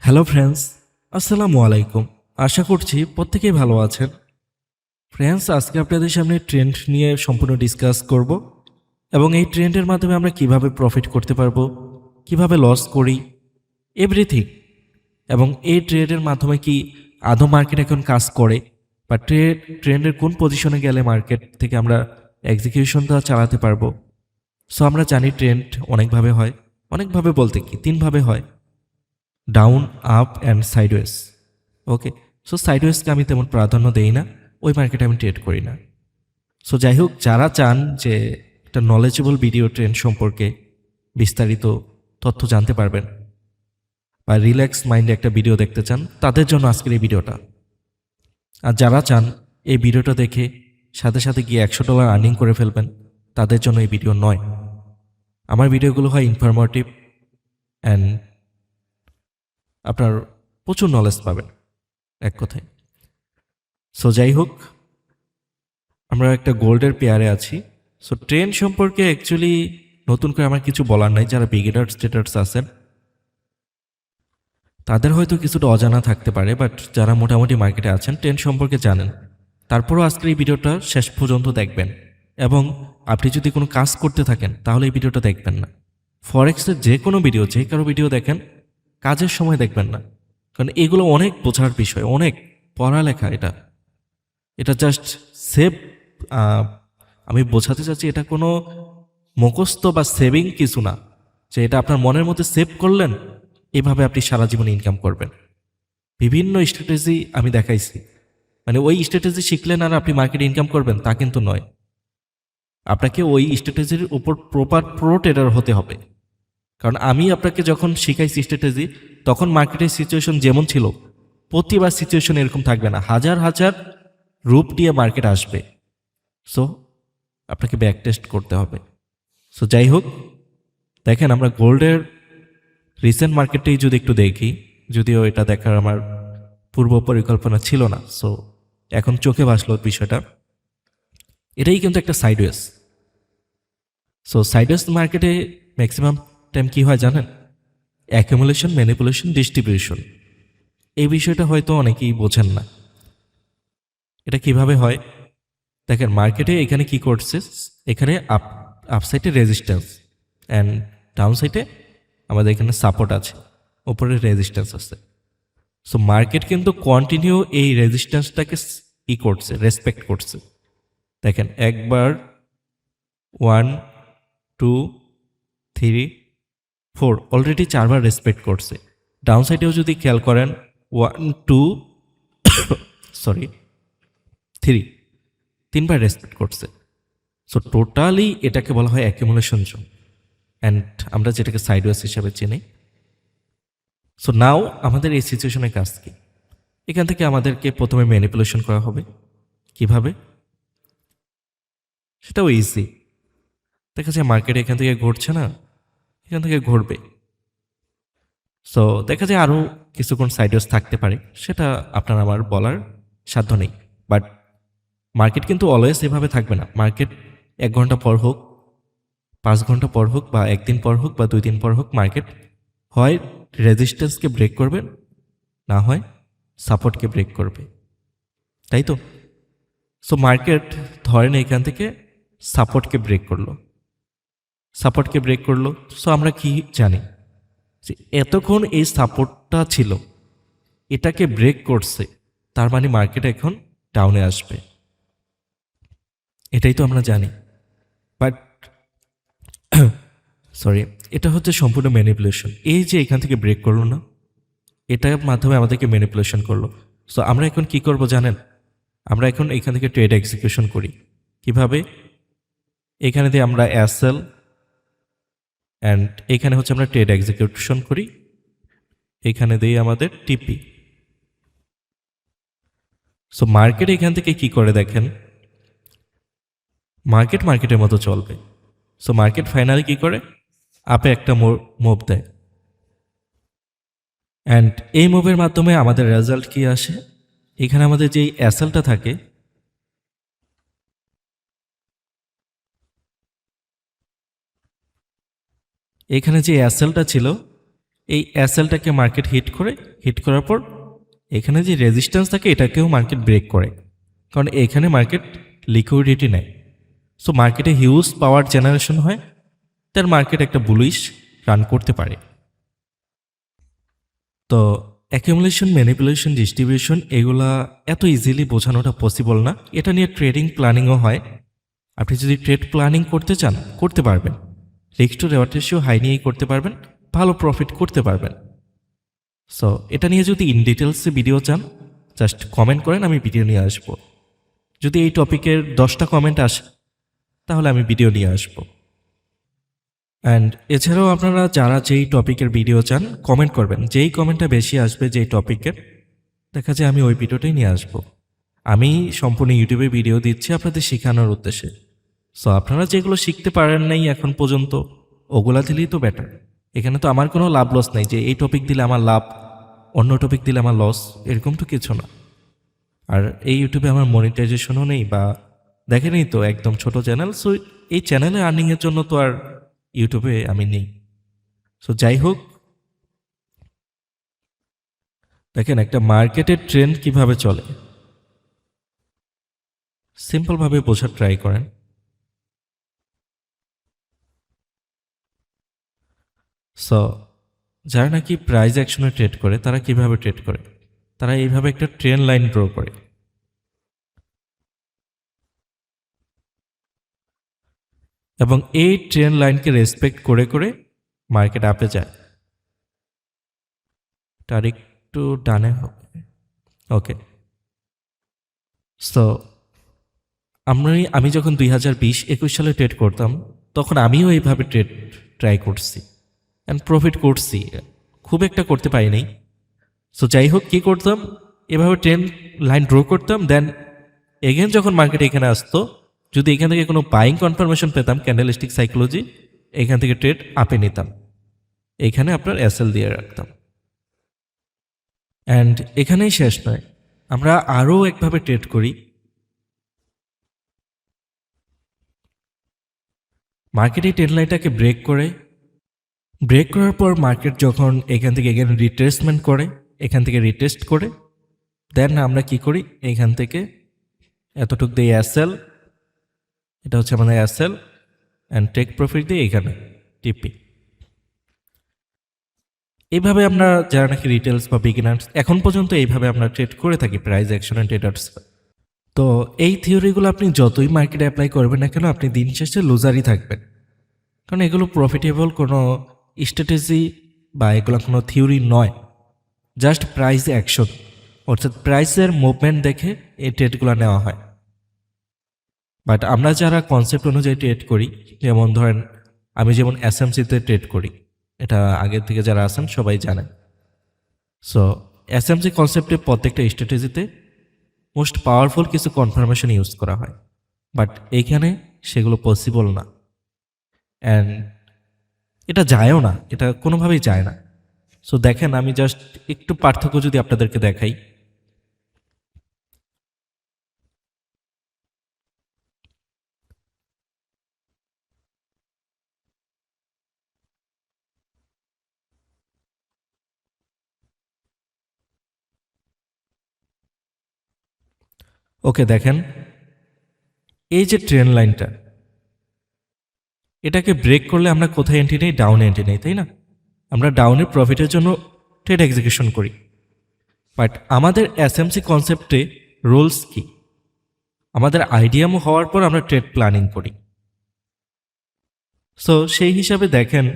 Hello friends, আসসালামু আলাইকুম। আশা করছি প্রত্যেকেই ভালো আছেন। ফ্রেন্ডস, আজকে আপনাদের সামনে ট্রেন্ড নিয়ে সম্পূর্ণ ডিসকাস করব এবং এই ট্রেন্ডের মাধ্যমে আমরা কিভাবে প্রফিট করতে পারবো, কিভাবে লস করি, এভরিথিং। এবং এই ট্রেডের মাধ্যমে কি আদৌ মার্কেট এখন কাজ করে বা ট্রেন্ডের কোন পজিশনে গেলে মার্কেট থেকে আমরা এক্সিকিউশনটা চালাতে পারবো। সো আমরা জানি ট্রেন্ড অনেকভাবে হয়, অনেকভাবে বলতে কি তিনভাবে হয়: down, up and sideways. Okay, so সাইডওয়েজকে আমি তেমন প্রাধান্য দেই না, ওই মার্কেটে আমি ট্রেড করি না। সো যাই হোক, যারা চান যে একটা নলেজেবল ভিডিও ট্রেন্ড সম্পর্কে বিস্তারিত তথ্য জানতে পারবেন বা রিল্যাক্স মাইন্ডে একটা ভিডিও দেখতে চান, তাদের জন্য আজকের এই ভিডিওটা। আর যারা চান এই ভিডিওটা দেখে সাথে সাথে গিয়ে $100 আর্নিং করে ফেলবেন, তাদের জন্য এই ভিডিও নয়। আমার ভিডিওগুলো হয় ইনফরমেটিভ অ্যান্ড আপনার প্রচুর নলেজ পাবেন এক কথায়। সো যাই হোক, আমরা একটা গোল্ডের পেয়ারে আছি। সো ট্রেন্ড সম্পর্কে অ্যাকচুয়ালি নতুন করে আমার কিছু বলার নাই। যারা বিগিনার স্টেটার্স আছেন তাদের হয়তো কিছুটা অজানা থাকতে পারে, বাট যারা মোটামুটি মার্কেটে আছেন ট্রেন্ড সম্পর্কে জানেন, তারপরও আজকের এই ভিডিওটা শেষ পর্যন্ত দেখবেন। এবং আপনি যদি কোনো কাজ করতে থাকেন তাহলে এই ভিডিওটা দেখবেন না। ফরেক্সের যে কোনো ভিডিও, যে কারো ভিডিও দেখেন, কাজের সময় দেখবেন না, কারণ এগুলো অনেক বোঝার বিষয়, অনেক পড়ালেখা। এটা এটা জাস্ট সেভ, আমি বোঝাতে চাচ্ছি এটা কোনো মুখস্থ বা সেভিং কিছু না যে এটা আপনার মনের মধ্যে সেভ করলেন, এভাবে আপনি সারা জীবন ইনকাম করবেন। বিভিন্ন স্ট্র্যাটেজি আমি দেখাইছি, মানে ওই স্ট্র্যাটেজি শিখলেন আর আপনি মার্কেটে ইনকাম করবেন তা কিন্তু নয়। আপনাকে ওই স্ট্র্যাটেজির উপর প্রপার প্রো ট্রেডার হতে হবে। কারণ আমি আপনাকে যখন শিখাইছি স্ট্র্যাটেজি, তখন মার্কেটের সিচুয়েশন যেমন ছিল, প্রতিবার সিচুয়েশন এরকম থাকবে না, হাজার হাজার রূপ নিয়ে মার্কেট আসবে। সো আপনাকে ব্যাক টেস্ট করতে হবে। সো যাই হোক, দেখেন আমরা গোল্ডের রিসেন্ট মার্কেটেই যদি একটু দেখি, যদিও এটা দেখার আমার পূর্ব পরিকল্পনা ছিল না, সো এখন চোখে ভাসলো বিষয়টা। এটাই কিন্তু একটা সাইডওয়েজ। সো সাইডওয়েজ মার্কেটে ম্যাক্সিমাম টাইম কি হয় জানেন? Accumulation, manipulation, distribution. এই বিষয়টা হয়তো অনেকেই বোঝেন না। এটা কিভাবে হয় দেখেন, মার্কেটে এখানে কি করছে, এখানে আপ সাইডে রেজিস্ট্যান্স অ্যান্ড ডাউন সাইডে আমাদের এখানে সাপোর্ট আছে, ওপরে রেজিস্ট্যান্স আছে। সো মার্কেট কিন্তু কন্টিনিউ এই রেজিস্ট্যান্সটাকে ই করছে, রেসপেক্ট করছে। দেখেন একবার, 1, 2, 3, 4, অলরেডি 4বার রেসপেক্ট করছে। ডাউন সাইডেও যদি খেয়াল করেন, 1, 2, সরি 3, 3বার রেসপেক্ট করছে। সো টোটালি এটাকে বলা হয় অ্যাকুমুলেশন জোন, অ্যান্ড আমরা যেটাকে সাইডওয়েজ হিসাবে চিনি। সো নাও আমাদের এই সিচুয়েশনের কাজ কি? এখান থেকে আমাদেরকে প্রথমে ম্যানিপুলেশন করা হবে। কিভাবে? সেটাও ইজি। দেখা যায় মার্কেট এখান থেকে ঘুরছে না, এখান থেকে ঘুরবে। সো দেখা যায় আরও কিছুক্ষণ সাইডওয়েজ থাকতে পারে, সেটা আপনার আমার বলার সাধ্য নেই। বাট মার্কেট কিন্তু অলওয়েজ এভাবে থাকবে না। মার্কেট 1 ঘন্টা পর হোক, 5 ঘন্টা পর হোক, বা 1 দিন পর হোক, বা 2 দিন পর হোক, মার্কেট হয় রেজিস্ট্যান্সকে ব্রেক করবে, না হয় সাপোর্টকে ব্রেক করবে, তাই তো? সো মার্কেট ধরেন এখান থেকে সাপোর্টকে ব্রেক করলো, সাপোর্টকে ব্রেক করলো। সো আমরা কি জানি যে এতক্ষণ এই সাপোর্টটা ছিল, এটাকে ব্রেক করছে, তার মানে মার্কেট এখন ডাউনে আসবে, এটাই তো আমরা জানি। বাট সরি, এটা হচ্ছে সম্পূর্ণ ম্যানিপুলেশন। এই যে এখান থেকে ব্রেক করলো না, এটার মাধ্যমে আমাদেরকে ম্যানিপুলেশন করলো। সো আমরা এখন কি করব জানেন? আমরা এখন এখান থেকে ট্রেড এক্সিকিউশন করি। কিভাবে? এখানে দিয়ে আমরা এসএল অ্যান্ড এখানে হচ্ছে আমরা ট্রেড এক্সিকিউশন করি, এখানে দিয়ে আমাদের টিপি। সো মার্কেট এখান থেকে কি করে দেখেন, মার্কেট মার্কেটের মতো চলবে। সো মার্কেট ফাইনালি কি করে? আপে একটা মুভ দেয়, অ্যান্ড এই মুভের মাধ্যমে আমাদের রেজাল্ট কি আসে? এখানে আমাদের যেই এসএলটা থাকে, এখানে যে এসএলটা ছিল, এই এসএলটাকে মার্কেট হিট করার পর এখানে যে রেজিস্ট্যান্স থাকে এটাকেও মার্কেট ব্রেক করে, কারণ এখানে মার্কেট লিকুইডিটি নেয়। সো মার্কেটে হিউজ পাওয়ার জেনারেশন হয়, তার মার্কেট একটা বুলিশ রান করতে পারে। তো অ্যাকুমুলেশন, ম্যানিপুলেশন, ডিস্ট্রিবিউশন এগুলা এত ইজিলি বোঝানোটা পসিবল না। এটা নিয়ে ট্রেডিং প্ল্যানিংও হয়। আপনি যদি ট্রেড প্ল্যানিং করতে চান করতে পারবেন, risk to reward ratio high নিয়েই করতে পারবেন, ভালো প্রফিট করতে পারবেন। সো এটা নিয়ে যদি ইন ডিটেলসে ভিডিও চান জাস্ট কমেন্ট করেন, আমি ভিডিও নিয়ে আসবো। যদি এই টপিকের 10টা কমেন্ট আসে তাহলে আমি ভিডিও নিয়ে আসবো। অ্যান্ড এছাড়াও আপনারা যারা যেই টপিকের ভিডিও চান কমেন্ট করবেন, যেই কমেন্টটা বেশি আসবে যেই টপিকের, দেখা যায় আমি ওই ভিডিওটাই নিয়ে আসবো। আমি সম্পূর্ণ ইউটিউবে ভিডিও দিচ্ছি আপনাদের শেখানোর উদ্দেশ্যে। সো আপনারা যেগুলো শিখতে পারেন নাই এখন পর্যন্ত ওগুলা দিলেই তো বেটার। এখানে তো আমার কোনো লাভ লস নাই যে এই টপিক দিলে আমার লাভ, অন্য টপিক দিলে আমার লস, এরকম তো কিছু না। আর এই ইউটিউবে আমার মনিটাইজেশনও নেই, বা দেখেনই তো একদম ছোট চ্যানেল। সো এই চ্যানেলে আর্নিংয়ের জন্য তো আর ইউটিউবে আমি নেই। সো যাই হোক, দেখেন একটা মার্কেটের ট্রেন্ড কিভাবে চলে সিম্পলভাবে বোঝার ট্রাই করেন। সো যারা নাকি প্রাইস অ্যাকশনে ট্রেড করে তারা কিভাবে ট্রেড করে, তারা এইভাবে একটা ট্রেন লাইন ড্র করে এবং এই ট্রেন লাইনকে রেসপেক্ট করে করে মার্কেট আপে যায়। তার একটু ডানে হবে, ওকে। সো আমি যখন 2020-21 সালে ট্রেড করতাম তখন আমিও এইভাবে ট্রেড ট্রাই করছি অ্যান্ড প্রফিট করছি, খুব একটা করতে পারি নাই। সো যাই হোক, কী করতাম, এভাবে ট্রেন লাইন ড্র করতাম, দেন এগেন যখন মার্কেট এখানে আসতো, যদি এখান থেকে কোনো বাইং কনফার্মেশন পেতাম ক্যান্ডেলস্টিক সাইকোলজি, এখান থেকে ট্রেড আপে নিতাম, এখানে আপনার এসএল দিয়ে রাখতাম। অ্যান্ড এখানেই শেষ নয়, আমরা আরও একভাবে ট্রেড করি। মার্কেট এই ট্রেন লাইনটাকে ব্রেক করার পর মার্কেট যখন এখান থেকে এখানে রিট্রেসমেন্ট করে, এখান থেকে রিটেস্ট করে, দেন আমরা কি করি, এখান থেকে এতটুক দিয়ে এসএল, এটা হচ্ছে আমাদের এসএল, অ্যান্ড টেক প্রফিট দিয়ে এখানে টিপি। এইভাবে আমরা যারা নাকি রিটেলস বা বিগিনার্স এখন পর্যন্ত এইভাবে আমরা ট্রেড করে থাকি প্রাইস অ্যাকশন অ্যান্ড ট্রেডার্স। তো এই থিওরিগুলো আপনি যতই মার্কেটে অ্যাপ্লাই করবেন না কেন, আপনি দিন শেষে লুজারই থাকবেন, কারণ এগুলো প্রফিটেবল কোনো স্ট্র্যাটেজি বা এগুলো কোনো থিওরি নয়, জাস্ট প্রাইস অ্যাকশন, অর্থাৎ প্রাইসের মুভমেন্ট দেখে এই ট্রেডগুলো নেওয়া হয়। বাট আমরা যারা কনসেপ্ট অনুযায়ী ট্রেড করি, যেমন ধরেন আমি যেমন এসএমসিতে ট্রেড করি, এটা আগের থেকে যারা আছেন সবাই জানেন। সো এসএমসি কনসেপ্টে প্রত্যেকটা স্ট্র্যাটেজিতে মোস্ট পাওয়ারফুল কিছু কনফার্মেশন ইউজ করা হয়, বাট এইখানে সেগুলো পসিবল না, অ্যান্ড এটা যায়ও না, এটা কোনোভাবেই যায় না। সো দেখেন, আমি জাস্ট একটু পার্থক্য যদি আপনাদেরকে দেখাই, ওকে দেখেন এই যে ট্রেন লাইনটা, এটাকে ব্রেক করলে আমরা কোথায় এন্ট্রি নেই, ডাউনে এন্ট্রি নেই, তাই না? আমরা ডাউনের প্রফিটের জন্য ট্রেড এক্সিকিউশন করি, বাট আমাদের এসএমসি কনসেপ্টে রুলস কি, আমাদের আইডিয়ামও হওয়ার পর আমরা ট্রেড প্ল্যানিং করি। সো সেই হিসাবে দেখেন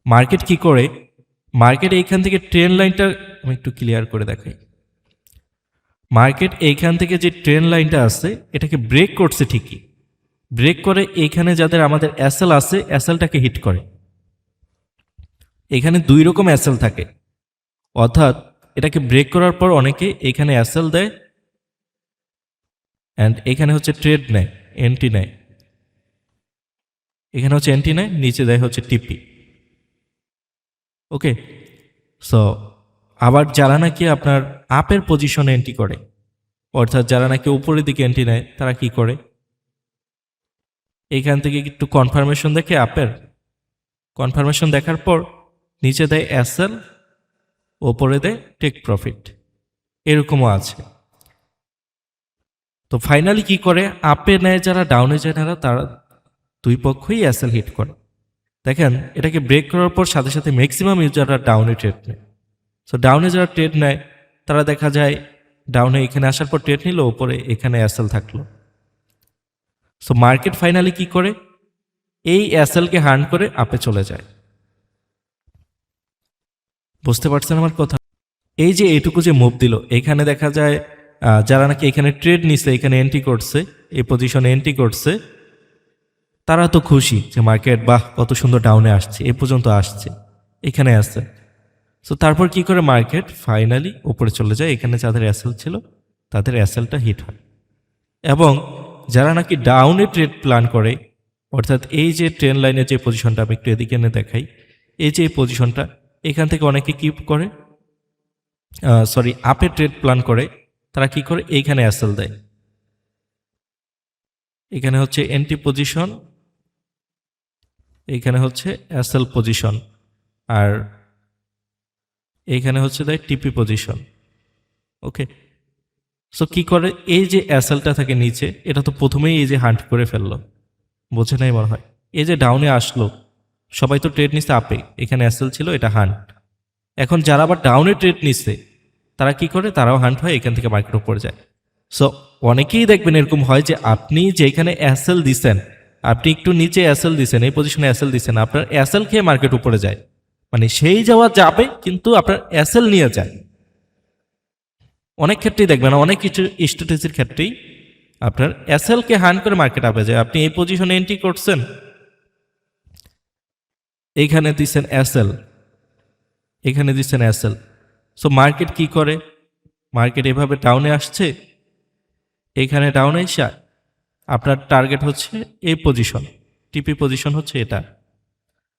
মার্কেট কি করে, মার্কেট এইখান থেকে ট্রেন লাইনটা আমি একটু ক্লিয়ার করে দেখাই। মার্কেট এইখান থেকে যে ট্রেন লাইনটা আছে এটাকে ব্রেক করছে ঠিকই, ব্রেক করে এইখানে যাদের আমাদের এসএল আছে এসএলটাকে হিট করে। এখানে দুই রকম এসএল থাকে, অর্থাৎ এটাকে ব্রেক করার পর অনেকে এখানে এসএল দেয় অ্যান্ড এখানে হচ্ছে ট্রেড নেয়, এন্ট্রি নেয়, এখানে হচ্ছে এন্ট্রি নেয়, নিচে দেয় হচ্ছে টিপি। ওকে, সো আবার যারা নাকি আপনার আপের পজিশনে এন্ট্রি করে, অর্থাৎ যারা নাকি উপরের দিকে এন্ট্রি নেয়, তারা কি করে, এইখান থেকে একটু কনফার্মেশন দেখে আপের কনফার্মেশন দেখার পর নিচে দেয় এসএল, ওপরে দেয় টেক প্রফিট, এরকমও আছে। তো ফাইনালি কি করে, আপে নেয় যারা, ডাউনে যায় না তারা, দুই পক্ষই এসএল হিট করে। দেখেন এটাকে ব্রেক করার পর সাথে সাথে ম্যাক্সিমাম ইউজাররা ডাউনে ট্রেড নেয়। সো ডাউনে যারা ট্রেড নেয় তারা দেখা যায় ডাউনে এখানে আসার পর ট্রেড নিল, ওপরে এখানে এসএল থাকলো। সো মার্কেট ফাইনালি কি করে, এই এসএলকে হার্ন করে আপে চলে যায়। বুঝতে পারছেন আমার কথা? এই যে এইটুকু যে মুভ দিল, এখানে দেখা যায় যারা নাকি এখানে ট্রেড নিছে, এখানে এন্ট্রি করছে, এই পজিশনে এন্ট্রি করছে, তারা তো খুশি যে মার্কেট বাহ কত সুন্দর ডাউনে আসছে, এ পর্যন্ত আসছে, এখানে আসছে। সো তারপর কি করে মার্কেট ফাইনালি উপরে চলে যায়, এখানে যাদের এসএল ছিল তাদের এসএলটা হিট হয়। এবং যারা নাকি ডাউনে ট্রেড প্ল্যান করে, অর্থাৎ এই যে ট্রেন লাইনের যে পজিশনটা আমি একটু এদিকে এনে দেখাই, এই যে এই পজিশনটা, এখান থেকে অনেকে কি করে, আপে ট্রেড প্ল্যান করে, তারা কি করে এইখানে এসএল দেয়। এখানে হচ্ছে এন্ট্রি পজিশন, এইখানে হচ্ছে এসএল পজিশন, আর এইখানে হচ্ছে দেয় টিপি পজিশন। ওকে, সো কি করে, এই যে এসএলটা থাকে নিচে, এটা তো প্রথমেই এই যে হান্ট করে ফেললো, বোঝে নাই মনে হয়। এই যে ডাউনে আসলো, সবাই তো ট্রেড নিচ্ছে আপে, এখানে এসএল ছিল, এটা হান্ট। এখন যারা আবার ডাউনে ট্রেড নিচ্ছে তারা কি করে, তারাও হান্ট হয়, এখান থেকে মার্কেট উপরে যায়। সো অনেকেই দেখবেন এরকম হয় যে আপনি যেখানে এসএল দিচ্ছেন, আপনি একটু নিচে এসএল দিচ্ছেন, এই পজিশনে এসএল দিচ্ছেন, আপনার এসএল খেয়ে মার্কেট উপরে যায়, মানে সেই যাওয়া যাবে কিন্তু আপনার এসএল নিয়ে যায়। অনেক ক্ষেত্রেই দেখবেন, অনেক কিছু স্ট্র্যাটেজির ক্ষেত্রেই আপনার এসএল কে হান্ট করে মার্কেট আপে যায়। আপনি এই পজিশনে এন্ট্রি করছেন, এইখানে দিচ্ছেন এসএল, এখানে দিচ্ছেন এসএল। সো মার্কেট কি করে, মার্কেট এভাবে ডাউনে আসছে, এইখানে ডাউনে এসে আপনার টার্গেট হচ্ছে এই পজিশন, টিপি পজিশন হচ্ছে এটা।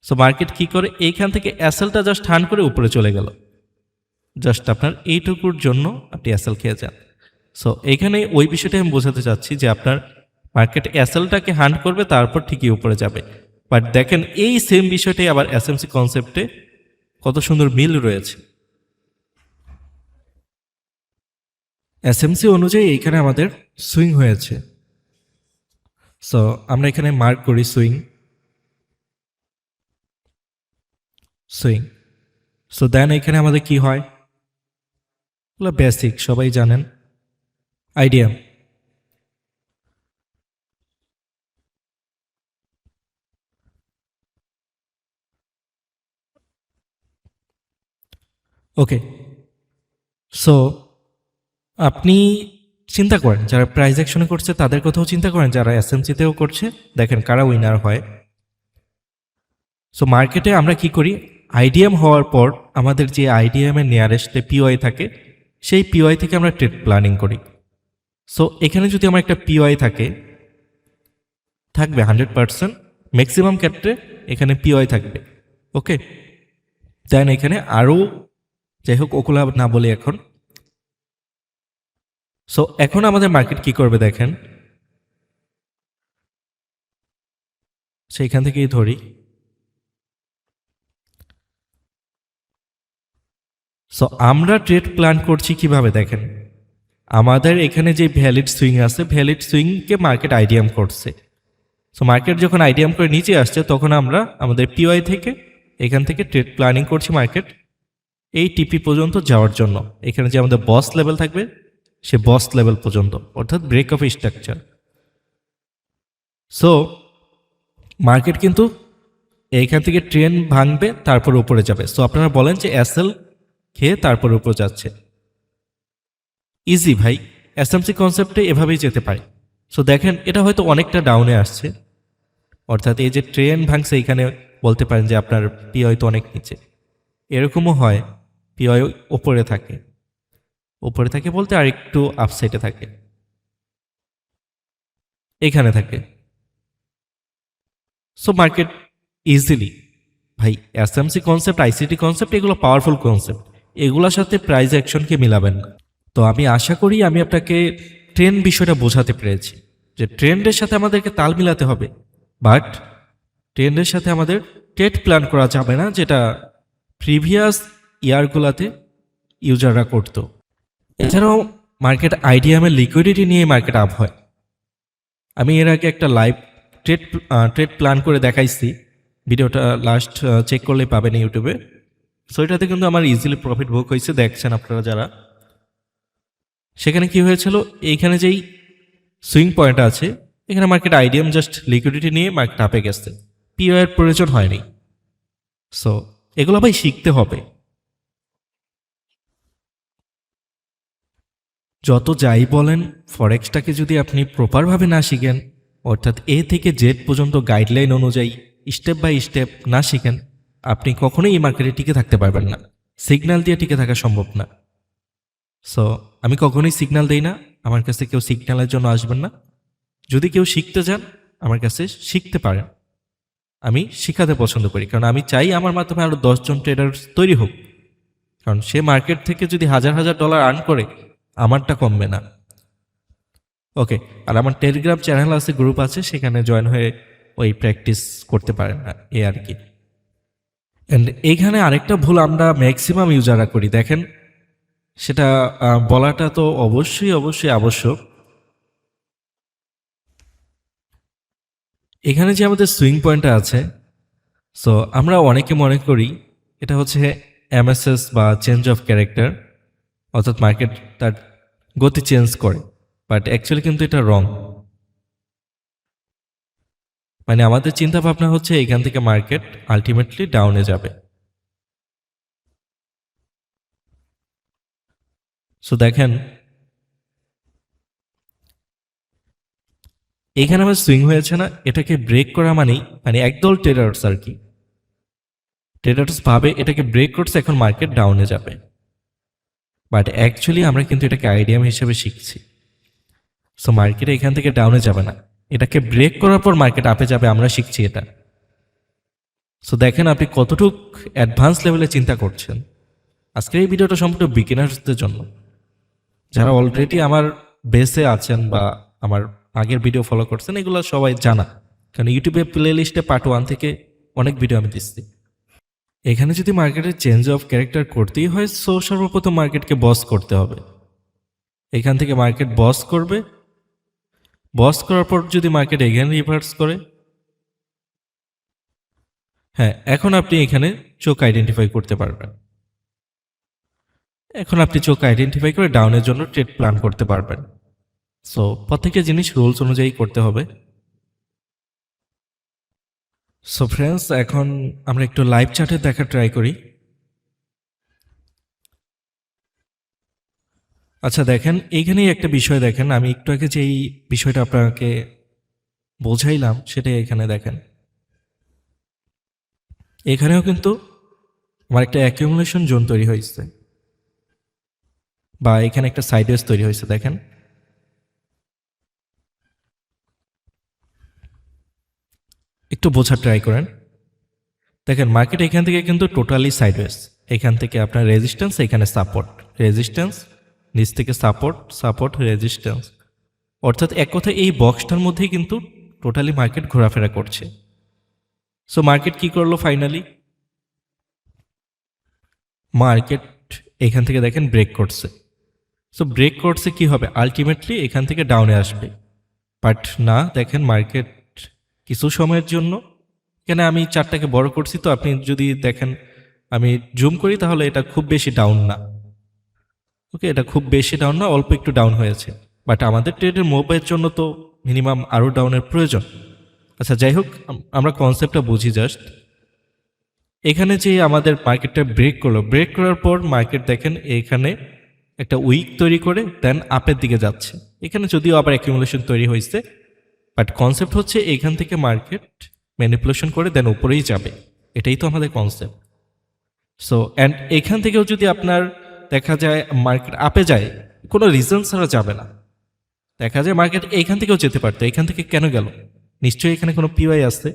সো মার্কেট কি করে, এইখান থেকে এসএলটা জাস্ট হান্ট করে উপরে চলে গেল, জাস্ট আপনার এইটুকুর জন্য আপনি এসএল খেয়ে যান। সো এইখানে ওই বিষয়টা আমি বোঝাতে চাচ্ছি যে আপনার মার্কেট এসএলটাকে হান্ট করবে, তারপর ঠিকই উপরে যাবে। বাট দেখেন এই সেম বিষয়টাই আবার এসএমসি কনসেপ্টে কত সুন্দর মিল রয়েছে। এসএমসি অনুযায়ী এইখানে আমাদের সুইং হয়েছে। সো আমরা এখানে মার্ক করি সুইং, সুইং। সো দেন এখানে আমাদের কি হয়, বেসিক সবাই জানেন, আইডিয়া। ওকে, সো আপনি চিন্তা করেন যারা প্রাইজ অ্যাকশনে করছে তাদের কথাও চিন্তা করেন, যারা এসএমসিতেও করছে, দেখেন কারা উইনার হয়। সো মার্কেটে আমরা কি করি, আইডিএম হওয়ার পর আমাদের যে আইডিএমের নিয়ারেস্টে পিওয়াই থাকে, সেই পিওয়াই থেকে আমরা ট্রেড প্ল্যানিং করি। সো এখানে যদি আমার একটা পিওয়াই থাকে, থাকবে 100%, ম্যাক্সিমাম ক্ষেত্রে এখানে পিওয়াই থাকবে। ওকে, দেন এখানে আরও, যাই হোক ওগুলা না বলি এখন। সো এখন আমাদের মার্কেট কি করবে দেখেন, সেইখান থেকেই ধরি। সো আমরা ট্রেড প্ল্যান করছি কিভাবে দেখেন, আমাদের এখানে যে ভ্যালিড সুইং আছে, ভ্যালিড সুইংকে মার্কেট আইডিএম করছে। সো মার্কেট যখন আইডিএম করে নিচে আসছে, তখন আমরা আমাদের পিওয়াই থেকে এখান থেকে ট্রেড প্ল্যানিং করছি মার্কেট এই টিপি পর্যন্ত যাওয়ার জন্য। এখানে যে আমাদের বস লেভেল থাকবে, সে বস লেভেল পর্যন্ত, অর্থাৎ break of structure. So market কিন্তু এইখান থেকে ট্রেন ভাঙবে, তারপর উপরে যাবে। সো আপনারা বলেন যে এসএল খেয়ে তারপর উপরে যাচ্ছে, ইজি ভাই, এসএমসি কনসেপ্টে এভাবেই যেতে পারে। সো দেখেন এটা হয়তো অনেকটা ডাউনে আসছে, অর্থাৎ এই যে ট্রেন ভাঙছে, এইখানে বলতে পারেন যে আপনার পিওয়াই তো অনেক নিচে, এরকমও হয় পিওয়াই ওপরে থাকে, ওপরে থাকে বলতে আর একটু আপসাইডে থাকে, এখানে থাকে। সো মার্কেট ইজিলি, ভাই এসএমসি কনসেপ্ট, আইসিটি কনসেপ্ট, এগুলো পাওয়ারফুল কনসেপ্ট, এগুলোর সাথে প্রাইস অ্যাকশনকে মিলাবেন না। তো আমি আশা করি আমি আপনাকে ট্রেন্ড বিষয়টা বোঝাতে পেরেছি, যে ট্রেন্ডের সাথে আমাদেরকে তাল মিলাতে হবে। বাট ট্রেন্ডের সাথে আমাদের ট্রেড প্ল্যান করা যাবে না, যেটা প্রিভিয়াস ইয়ারগুলোতে ইউজাররা করতো। এছাড়াও মার্কেট আইডিএমের লিকুইডিটি নিয়ে মার্কেট আপ হয়। আমি এর আগে একটা লাইভ ট্রেড প্ল্যান করে দেখাইছি, ভিডিওটা লাস্ট চেক করলেই পাবেন ইউটিউবে। সো এটাতে কিন্তু আমার ইজিলি প্রফিট বুক হয়েছে, দেখছেন আপনারা যারা। সেখানে কি হয়েছিল, এইখানে যেই সুইং পয়েন্ট আছে, এখানে মার্কেট আইডিএম জাস্ট লিকুইডিটি নিয়ে মার্কেট আপে গেছে, পিও এর প্রয়োজন হয়নি। সো এগুলো ভাই শিখতে হবে। যত যাই বলেন, ফরেক্সটাকে যদি আপনি প্রপারভাবে না শিখেন, অর্থাৎ এ থেকে জেড পর্যন্ত গাইডলাইন অনুযায়ী স্টেপ বাই স্টেপ না শিখেন, আপনি কখনোই এই মার্কেটে টিকে থাকতে পারবেন না। সিগন্যাল দিয়ে টিকে থাকা সম্ভব না। সো আমি কখনোই সিগন্যাল দেই না, আমার কাছে কেউ সিগন্যালের জন্য আসবেন না। যদি কেউ শিখতে চান, আমার কাছে শিখতে পারেন। আমি শিখাতে পছন্দ করি, কারণ আমি চাই আমার মাধ্যমে আরও 10 জন ট্রেডার তৈরি হোক। কারণ সে মার্কেট থেকে যদি হাজার হাজার ডলার আর্ন করে, আমারটা কমবে না। ওকে, আর আমার টেলিগ্রাম চ্যানেল আছে, গ্রুপ আছে, সেখানে জয়েন হয়ে ওই প্র্যাকটিস করতে পারেন না, এ আর কি। অ্যান্ড এইখানে আরেকটা ভুল আমরা ম্যাক্সিমাম ইউজাররা করি, দেখেন, সেটা বলাটা তো অবশ্যই অবশ্যই আবশ্যক। এখানে যে আমাদের সুইং পয়েন্টটা আছে, সো আমরা অনেকে মনে করি এটা হচ্ছে এমএসএস বা চেঞ্জ অফ ক্যারেক্টার, অর্থাৎ মার্কেট তার গতি চেঞ্জ করে, বাট অ্যাকচুয়ালি কিন্তু এটা রং। মানে আমাদের চিন্তা ভাবনা হচ্ছে এখান থেকে মার্কেট আলটিমেটলি ডাউনে যাবে। সো দেখেন, এখানে আমার সুইং হয়েছে না, এটাকে ব্রেক করা মানে একদল ট্রেডার্স আর কি, ট্রেডার্স ভাবে এটাকে ব্রেক করছে, এখন মার্কেট ডাউনে যাবে। বাট অ্যাকচুয়ালি আমরা কিন্তু এটাকে আইডিয়াম হিসেবে শিখছি। সো মার্কেট এখান থেকে ডাউনে যাবে না, এটাকে ব্রেক করার পর মার্কেট আপে যাবে, আমরা শিখছি এটা। সো দেখেন আপনি কতটুক অ্যাডভান্স লেভেলে চিন্তা করছেন। আজকের এই ভিডিওটা সম্পূর্ণ বিগিনার্সদের জন্য। যারা অলরেডি আমার বেসে আছেন বা আমার আগের ভিডিও ফলো করছেন, এগুলো সবাই জানা, কারণ ইউটিউবে প্লে লিস্টে পার্ট 1 থেকে অনেক ভিডিও আমি দিচ্ছি। এখানে যদি মার্কেটের চেঞ্জ অফ ক্যারেক্টার করতেই হয়, সো সর্বপ্রথম মার্কেটকে বস করতে হবে। এখান থেকে মার্কেট বস করবে, বস করার পর যদি মার্কেট এগেন রিভার্স করে, হ্যাঁ, এখন আপনি এখানে চোখ আইডেন্টিফাই করতে পারবেন। এখন আপনি চোখ আইডেন্টিফাই করে ডাউনের জন্য ট্রেড প্ল্যান করতে পারবেন। সো প্রত্যেকটা জিনিস রুলস অনুযায়ী করতে হবে। সো ফ্রেন্ডস, এখন আমরা একটু লাইভ চার্টে দেখা ট্রাই করি। আচ্ছা দেখেন, এইখানেই একটা বিষয় দেখেন, আমি একটু আগে যেই বিষয়টা আপনাকে বোঝাইলাম সেটাই এখানে দেখেন। এখানেও কিন্তু আমার একটা অ্যাকিউমুলেশন জোন তৈরি হয়েছে, বা এখানে একটা সাইডওয়েজ তৈরি হয়েছে। দেখেন, একটু বোঝার ট্রাই করেন। দেখেন মার্কেট এখান থেকে কিন্তু টোটালি সাইডওয়েজ, এখান থেকে আপনার রেজিস্ট্যান্স, এখানে সাপোর্ট, রেজিস্ট্যান্স, নিচ থেকে সাপোর্ট, সাপোর্ট, রেজিস্ট্যান্স, অর্থাৎ এক কথায় এই বক্সটার মধ্যেই কিন্তু টোটালি মার্কেট ঘোরাফেরা করছে। সো মার্কেট কি করলো ফাইনালি, মার্কেট এখান থেকে দেখেন ব্রেক করছে। সো ব্রেক করছে, কি হবে, আলটিমেটলি এখান থেকে ডাউনে আসবে। বাট না, দেখেন মার্কেট কিছু সময়ের জন্য, এখানে আমি চারটাকে বড় করছি, তো আপনি যদি দেখেন আমি জুম করি, তাহলে এটা খুব বেশি ডাউন না। ওকে, এটা খুব বেশি ডাউন না, অল্প একটু ডাউন হয়েছে। বাট আমাদের ট্রেডের মুভের জন্য তো মিনিমাম আরও ডাউনের প্রয়োজন। আচ্ছা যাই হোক, আমরা কনসেপ্টটা বুঝি জাস্ট। এখানে যে আমাদের মার্কেটটা ব্রেক করলো, ব্রেক করার পর মার্কেট দেখেন এখানে একটা উইক তৈরি করে দেন আপের দিকে যাচ্ছে। এখানে যদিও আবার অ্যাকিউমুলেশন তৈরি হয়েছে, বাট কনসেপ্ট হচ্ছে এখান থেকে মার্কেট ম্যানিপুলেশন করে দেন উপরেই যাবে, এটাই তো আমাদের কনসেপ্ট। সো অ্যান্ড এখান থেকেও যদি আপনার দেখা যায় মার্কেট আপে যায়, কোনো রিজন ছাড়া যাবে না। দেখা যায় মার্কেট এইখান থেকেও যেতে পারতো, এখান থেকে কেন গেল, নিশ্চয়ই এখানে কোনো পিওয়াই আসছে।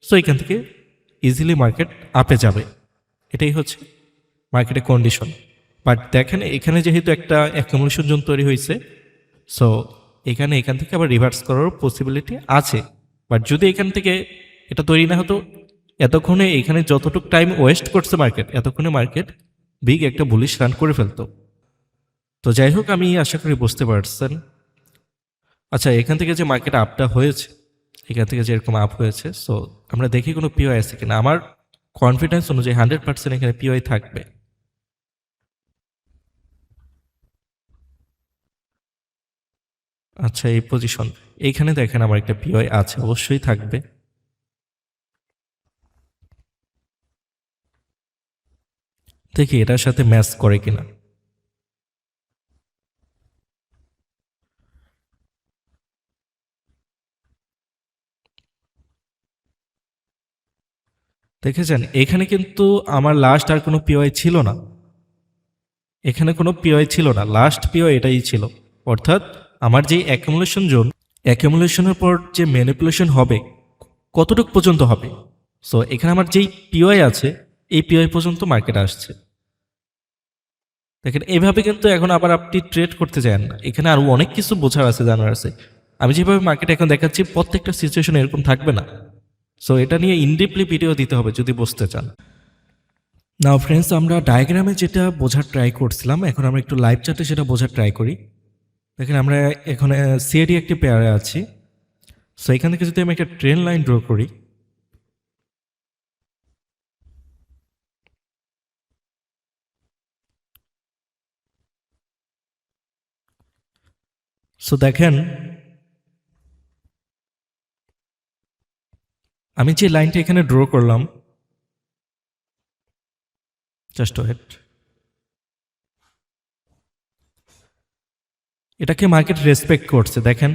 সো এখান থেকে ইজিলি মার্কেট আপে যাবে, এটাই হচ্ছে মার্কেটের কন্ডিশন। বাট দেখেন এখানে যেহেতু একটা অ্যাকুমুলেশন জোন তৈরি হয়েছে, সো এখান থেকে আবার রিভার্স করারও পসিবিলিটি আছে। বাট যদি এখান থেকে এটা তৈরি না হতো, এতক্ষণে এখানে যতটুকু টাইম ওয়েস্ট করছে মার্কেট, এতক্ষণে মার্কেট বিগ একটা বুলিশ রান করে ফেলতো। তো যাই হোক, আমি আশা করি বুঝতে পারছেন। আচ্ছা, এখান থেকে যে মার্কেট আপটা হয়েছে, এখান থেকে যেরকম আপ হয়েছে, সো আমরা দেখি কোনো পিওআই আছে কিনা। আমার কনফিডেন্স অনুযায়ী 100% এখানে পিওআই থাকবে। আচ্ছা, এই পজিশন, এইখানে দেখেন আমার একটা পিওআই আছে, অবশ্যই থাকবে। দেখি এটার সাথে ম্যাচ করে কিনা। দেখেছেন, এখানে কিন্তু আমার লাস্ট আর কোনো পিওআই ছিল না, এখানে কোনো পিওআই ছিল না, লাস্ট পিওআই এটাই ছিল। অর্থাৎ আমার যে অ্যাকুমুলেশন জোন, অ্যাকুমুলেশনের পর যে ম্যানিপুলেশন হবে, কতটুক পর্যন্ত হবে, সো এখানে আমার যেই পিওআই আছে, এই পিওআই পর্যন্ত মার্কেট আসছে। দেখেন, এভাবে কিন্তু এখন আবার আপনি ট্রেড করতে যান না, এখানে আরও অনেক কিছু বোঝার আছে, জানার আছে। আমি যেভাবে মার্কেট এখন দেখাচ্ছি, প্রত্যেকটা সিচুয়েশন এরকম থাকবে না। সো এটা নিয়ে ইনডিপলি ভিডিও দিতে হবে যদি বুঝতে চান। নাও ফ্রেন্ডস, আমরা ডায়াগ্রামে যেটা বোঝার ট্রাই করছিলাম, এখন আমরা একটু লাইভ চার্টে সেটা বোঝার ট্রাই করি। দেখেন, আমরা এখন সিএডি একটি পেয়ারে আছি। সো এখান থেকে যদি আমি একটা ট্রেন লাইন ড্র করি, সো দেখেন আমি যে লাইনটা এখানে ড্র করলাম, জাস্ট ওয়েট, এটাকে মার্কেট রেসপেক্ট করছে। দেখেন,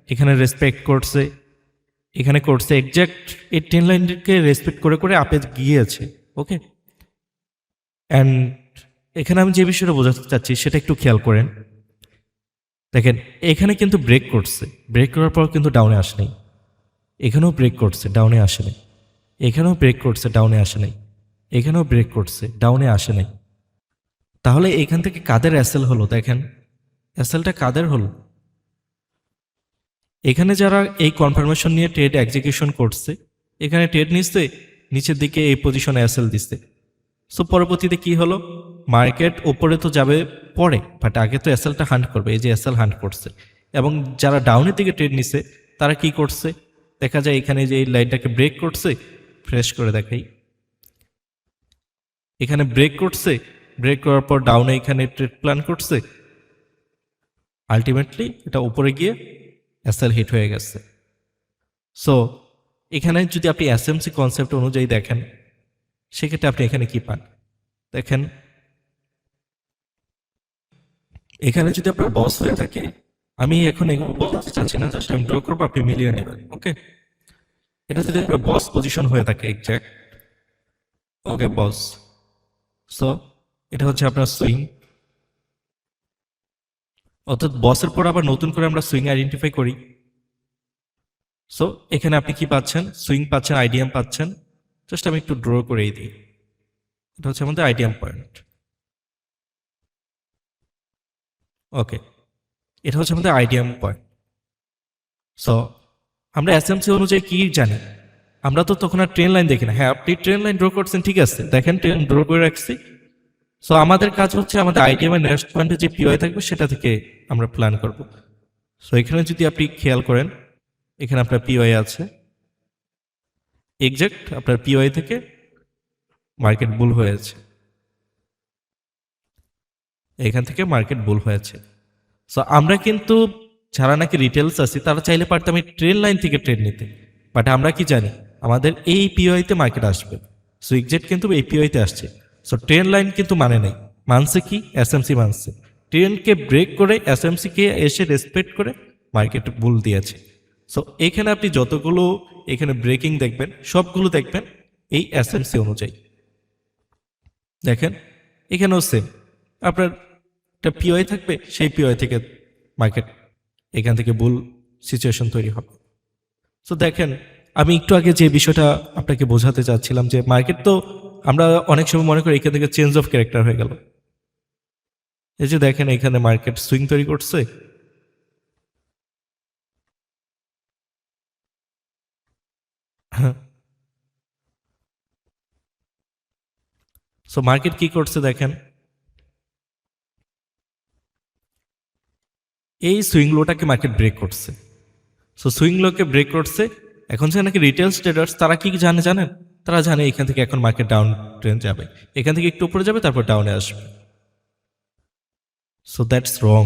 এখানে রেসপেক্ট করছে, এখানে করছে, এক্স্যাক্ট এই ট্রেন লাইনকে রেসপেক্ট করে করে আপে গিয়েছে। ওকে, অ্যান্ড এখানে আমি যে বিষয়টা বোঝাতে চাচ্ছি সেটা একটু খেয়াল করেন। দেখেন, এখানে কিন্তু ব্রেক করছে, ব্রেক করার পর কিন্তু ডাউনে আসে নাই, এখানেও ব্রেক করছে, ডাউনে আসে নাই, এখানেও ব্রেক করছে, ডাউনে আসে নাই, এখানেও ব্রেক করছে, ডাউনে আসে নাই। তাহলে এখান থেকে কাদের অ্যাসেল হলো? দেখেন, অ্যাসেলটা কাদের হলো? এখানে যারা এই কনফার্মেশন নিয়ে ট্রেড এক্সিকিউশন করছে, এখানে ট্রেড নিচ্ছে, নিচের দিকে এই পজিশনে অ্যাসেল দিচ্ছে। সো পরবর্তীতে কি হলো, মার্কেট ওপরে তো যাবে পরে, বাট আগে তো অ্যাসেলটা হান্ট করবে। এই যে অ্যাসেল হান্ট করছে, এবং যারা ডাউনের দিকে ট্রেড নিছে তারা কি করছে, দেখা যায় এখানে যে এই লাইনটাকে ব্রেক করছে, ফ্রেশ করে দেখাই, এখানে ব্রেক করছে, ব্রেক করার পর ডাউনে এখানে ট্রেড প্ল্যান করছে, আলটিমেটলি এটা উপরে গিয়ে এসএল হিট হয়ে গেছে। সো এখানে যদি আপনি এসএমসি কনসেপ্ট অনুযায়ী দেখেন, সেক্ষেত্রে আপনি এখানে কি পান? দেখেন, এখানে যদি আপনার বস হয়ে থাকে, আমি এখন এগুলো বলতে চাচ্ছি না, জাস্ট আমি ড্র করবো, আপনি মিলিয়ে নেবেন। ওকে, এটা যদি আপনার বস পজিশন হয়ে থাকে এক্স্যাক্ট, ওকে বস, সো এটা হচ্ছে আপনার সুইং। অর্থাৎ বসের পর আবার নতুন করে আমরা সুইং আইডেন্টিফাই করি। সো এখানে আপনি কি পাচ্ছেন? সুইং পাচ্ছেন, আইডিয়াম পাচ্ছেন। জাস্ট আমি একটু ড্র করেই দিই, এটা হচ্ছে আমাদের আইডিয়াম পয়েন্ট। ওকে, এটা হচ্ছে আমাদের আইডিয়াম পয়েন্ট। সো আমরা এসএমসি অনুযায়ী কি জানি? আমরা তো তখন আর ট্রেন লাইন দেখি না। হ্যাঁ, আপনি ট্রেন লাইন ড্র করছেন, ঠিক আছে, দেখেন ট্রেন ড্র করে রাখছি। সো আমাদের কাজ হচ্ছে আমাদের আইডিয়াম এর নেক্সট পয়েন্টে যে পিওআই থাকবে সেটা থেকে আমরা প্ল্যান করব। সো এখানে যদি আপনি খেয়াল করেন, এখানে আপনার পিওআই আছে, এক্সাক্ট আপনার পিওআই থেকে মার্কেট বুল হয়েছে, এখান থেকে মার্কেট বুল হয়েছে। সো আমরা কিন্তু যারা নাকি রিটেলস আছি তারা চাইলে পারতাম এই ট্রেন লাইন থেকে ট্রেড নিতে, বাট আমরা কি জানি আমাদের এই পিওআইতে মার্কেট আসবে। সো এক্সাক্ট কিন্তু এই পিওআইতে আসছে। সো ট্রেন লাইন কিন্তু মানে নেই, মানছে কি? এসএমসি মানছে, ট্রেনকে ব্রেক করে এসএমসি কে এসে রেসপেক্ট করে মার্কেট বুল দিয়েছে। সো এখানে আপনি যতগুলো এখানে ব্রেকিং দেখবেন, সবগুলো দেখবেন এই এসএমসি অনুযায়ী। দেখেন, এখানেও সেম, আপনার একটা পিওআই থাকবে, সেই পিওআই থেকে মার্কেট এখান থেকে বুল সিচুয়েশন তৈরি হবে। তো দেখেন, আমি একটু আগে যে বিষয়টা আপনাকে বোঝাতে চাচ্ছিলাম, যে মার্কেট তো আমরা অনেক সময় মনে করি এখান থেকে চেঞ্জ অফ ক্যারেক্টার হয়ে গেল। এই যে দেখেন, এখানে মার্কেট সুইং তৈরি করছে, সো মার্কেট কি করছে দেখেন, এই সুইং লোটাকে মার্কেট ব্রেক করছে। সো সুইং লোকে ব্রেক করছে। এখন যে নাকি রিটেল ট্রেডার্স তারা কি জানেন, তারা জানে এখান থেকে এখন মার্কেট ডাউন ট্রেন্ড যাবে, এখান থেকে একটু উপরে যাবে তারপর ডাউনে আসবে। সো দ্যাটস রং।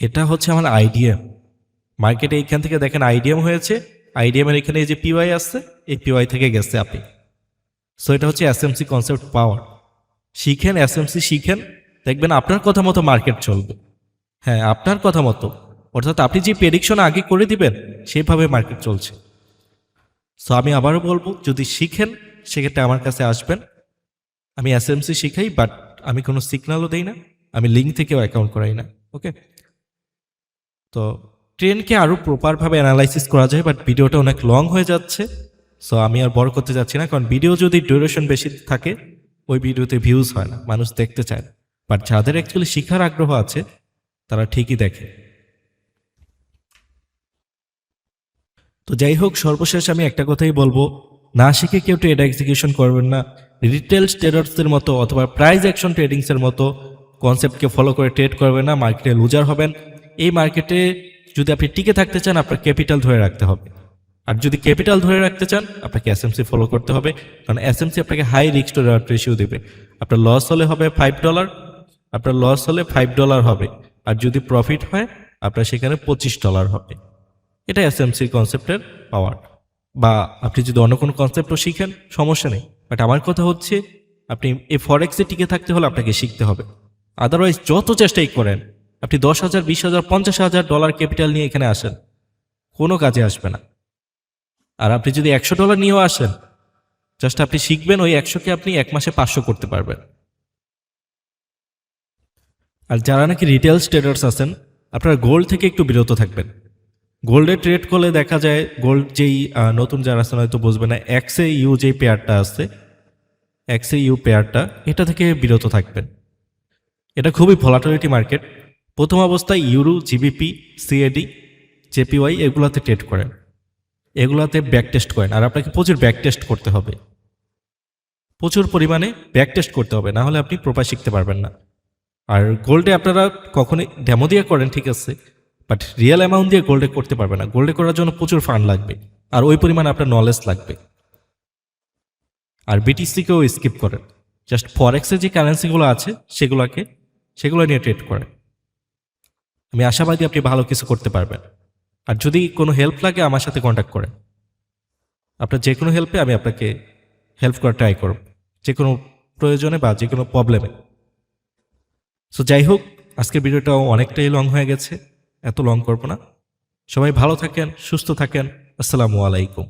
এটা হচ্ছে আমার আইডিএম। মার্কেটে এইখান থেকে দেখেন আইডিএম হয়েছে, আইডিএম এর এখানে এই যে পিওয়াই আসছে, এই পিওয়াই থেকে গেছে আপনি। সো এটা হচ্ছে এসএমসি কনসেপ্ট পাওয়ার। শিখেন, এসএমসি শিখেন, দেখবেন আপনার কথা মতো মার্কেট চলবে। হ্যাঁ, আপনার কথা মতো, অর্থাৎ আপনি যে প্রেডিকশন আগে করে দিবেন সেভাবে মার্কেট চলছে। সো আমি আবারও বলবো, যদি শিখেন সেক্ষেত্রে আমার কাছে আসবেন। আমি এসএমসি শিখাই, বাট আমি কোনো সিগন্যালও দেই না, আমি লিঙ্ক থেকেও অ্যাকাউন্ট করাই না। ওকে, তো ট্রেনকে আরও প্রপারভাবে অ্যানালাইসিস করা যায়, বাট ভিডিওটা অনেক লং হয়ে যাচ্ছে। সো আমি আর বড় করতে যাচ্ছি না, কারণ ভিডিও যদি ডিউরেশন বেশি থাকে ওই ভিডিওতে ভিউজ হয় না, মানুষ দেখতে চায় না। বাট যাদের অ্যাকচুয়ালি শিখার আগ্রহ আছে তারা ঠিকই দেখে। তো যাই হোক, সর্বশেষ আমি একটা কথাই বলবো, না শিখে কেউ ট্রেড এক্সিকিউশন করবেন না। রিটেল ট্রেডার্সদের মতো অথবা প্রাইস অ্যাকশন ট্রেডিংসের মতো কনসেপ্টকে ফলো করে ট্রেড করবেন না, মার্কেটে লুজার হবেন। এই মার্কেটে যদি আপনি টিকে থাকতে চান আপনার ক্যাপিটাল ধরে রাখতে হবে, আর যদি ক্যাপিটাল ধরে রাখতে চান আপনাকে এসএমসি ফলো করতে হবে, কারণ এসএমসি আপনাকে high risk to reward ratio দেবে। আপনার লস হলে হবে $5, আপনার লস হলে $5 হবে, আর যদি প্রফিট হয় আপনার সেখানে $25 হবে। এটা এসএমসি কনসেপ্টের পাওয়ার। বা আপনি যদি অন্য কোনো কনসেপ্টও শিখেন সমস্যা নেই, বাট আমার কথা হচ্ছে আপনি এই ফরেক্সে টিকে থাকতে হলে আপনাকে শিখতে হবে। আদারওয়াইজ যত চেষ্টাই করেন, আপনি 10,000, 20,000, $50,000 ক্যাপিটাল নিয়ে এখানে আসেন, কোনো কাজে আসবে না। আর আপনি যদি $100 নিয়েও আসেন, জাস্ট আপনি শিখবেন, ওই 100কে আপনি এক মাসে 500 করতে পারবেন। আর যারা নাকি রিটেল ট্রেডার্স আছেন, আপনারা গোল্ড থেকে একটু বিরত থাকবেন। গোল্ডে ট্রেড করলে দেখা যায়, গোল্ড যেই নতুন যারা আছেন হয়তো বুঝবে না, এক্সে ইউ যেই পেয়ারটা আছে, এক্সে ইউ পেয়ারটা, এটা থেকে বিরত থাকবেন। এটা খুবই ভলাটিলিটি মার্কেট। প্রথম অবস্থায় ইউরো, জিবিপি, সিএডি, জেপিওয়াই এগুলাতে ট্রেড করেন, এগুলাতে ব্যাক টেস্ট করেন। আর আপনাকে প্রচুর ব্যাক টেস্ট করতে হবে, প্রচুর পরিমাণে ব্যাক টেস্ট করতে হবে, না হলে আপনি প্রপার শিখতে পারবেন না। আর গোল্ডে আপনারা কখনোই ডেমো দিয়ে করেন ঠিক আছে, বাট রিয়েল অ্যামাউন্ট দিয়ে গোল্ডে করতে পারবে না। গোল্ডে করার জন্য প্রচুর ফান্ড লাগবে, আর ওই পরিমাণ আপনার নলেজ লাগবে। আর বিটিসিকেও স্কিপ করেন, জাস্ট ফরেক্সের যে কারেন্সিগুলো আছে সেগুলো নিয়ে ট্রেড করেন। আমি আশাবাদী আপনি ভালো কিছু করতে পারবেন। আর যদি কোনো হেল্প লাগে আমার সাথে কন্ট্যাক্ট করেন, আপনার যে কোনো হেল্পে আমি আপনাকে হেল্প করার ট্রাই করব, যে কোনো প্রয়োজনে বা যে কোনো প্রবলেমে। সো যাই হোক, আজকের ভিডিওটাও অনেকটাই লং হয়ে গেছে, এত লং করব না। সবাই ভালো থাকেন, সুস্থ থাকেন। আসসালামু আলাইকুম।